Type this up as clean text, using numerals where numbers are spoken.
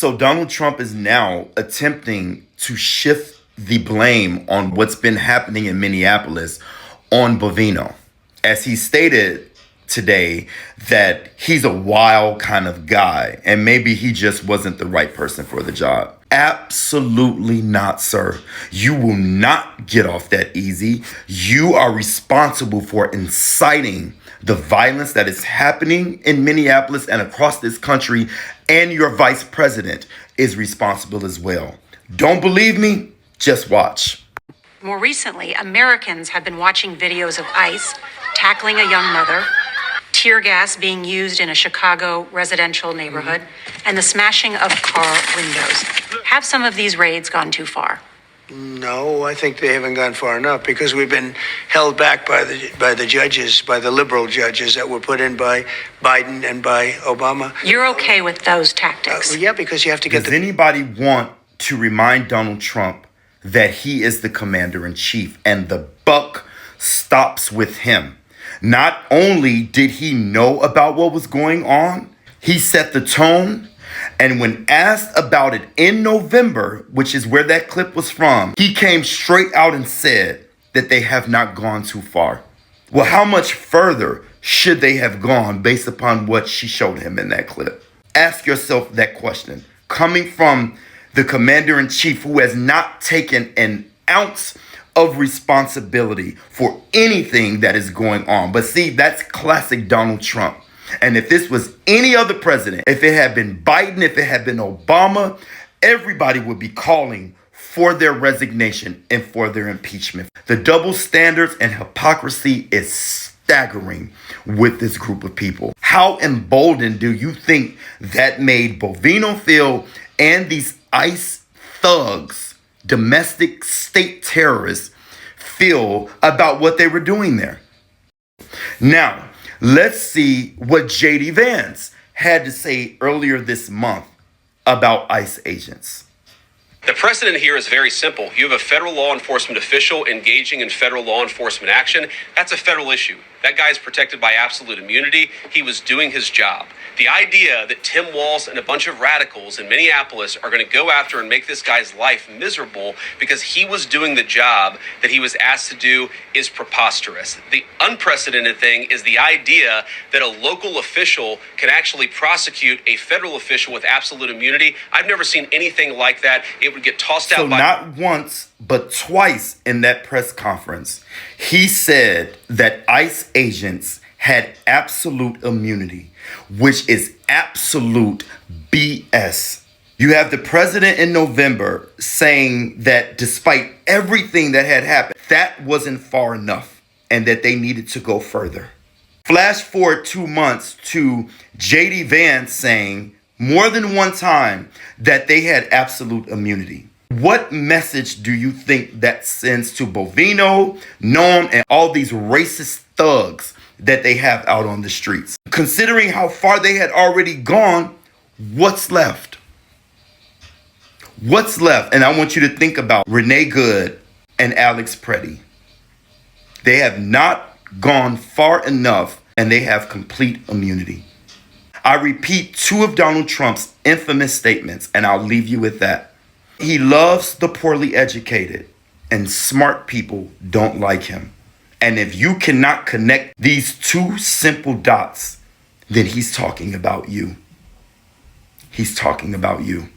So Donald Trump is now attempting to shift the blame on what's been happening in Minneapolis on Bovino. As he stated today that he's a wild kind of guy and maybe he just wasn't the right person for the job. Absolutely not, sir. You will not get off that easy. You are responsible for inciting the violence that is happening in Minneapolis and across this country, and your vice president is responsible as well. Don't believe me? Just watch. More recently, Americans have been watching videos of ICE tackling a young mother, tear gas being used in a Chicago residential neighborhood, and the smashing of car windows. Have some of these raids gone too far? No, I think they haven't gone far enough because we've been held back by the judges, by the liberal judges that were put in by Biden and by Obama. You're okay with those tactics? Yeah, because you have to get Does anybody want to remind Donald Trump that he is the commander-in-chief and the buck stops with him? Not only did he know about what was going on, he set the tone. And when asked about it in November, which is where that clip was from, he came straight out and said that they have not gone too far. Well, how much further should they have gone based upon what she showed him in that clip? Ask yourself that question. Coming from the commander-in-chief who has not taken an ounce of responsibility for anything that is going on. But see, that's classic Donald Trump. And if this was any other president, if it had been Biden, if it had been Obama, everybody would be calling for their resignation and for their impeachment. The double standards and hypocrisy is staggering with this group of people. How emboldened do you think that made Bovino feel and these ICE thugs, domestic state terrorists, feel about what they were doing there? Now, let's see what J.D. Vance had to say earlier this month about ICE agents. The precedent here is very simple. You have a federal law enforcement official engaging in federal law enforcement action. That's a federal issue. That guy is protected by absolute immunity. He was doing his job. The idea that Tim Walz and a bunch of radicals in Minneapolis are going to go after and make this guy's life miserable because he was doing the job that he was asked to do is preposterous. The unprecedented thing is the idea that a local official can actually prosecute a federal official with absolute immunity. I've never seen anything like that. It would get tossed out. So not once, but twice in that press conference, he said that ICE agents had absolute immunity, which is absolute BS. You have the president in November saying that despite everything that had happened, that wasn't far enough and that they needed to go further. Flash forward 2 months to J.D. Vance saying more than one time that they had absolute immunity. What message do you think that sends to Bovino, Noam, and all these racist thugs that they have out on the streets? Considering how far they had already gone, what's left? What's left? And I want you to think about Renee Good and Alex Preddy. They have not gone far enough and they have complete immunity. I repeat 2 of Donald Trump's infamous statements, and I'll leave you with that. He loves the poorly educated, and smart people don't like him. And if you cannot connect these 2 simple dots, then he's talking about you. He's talking about you.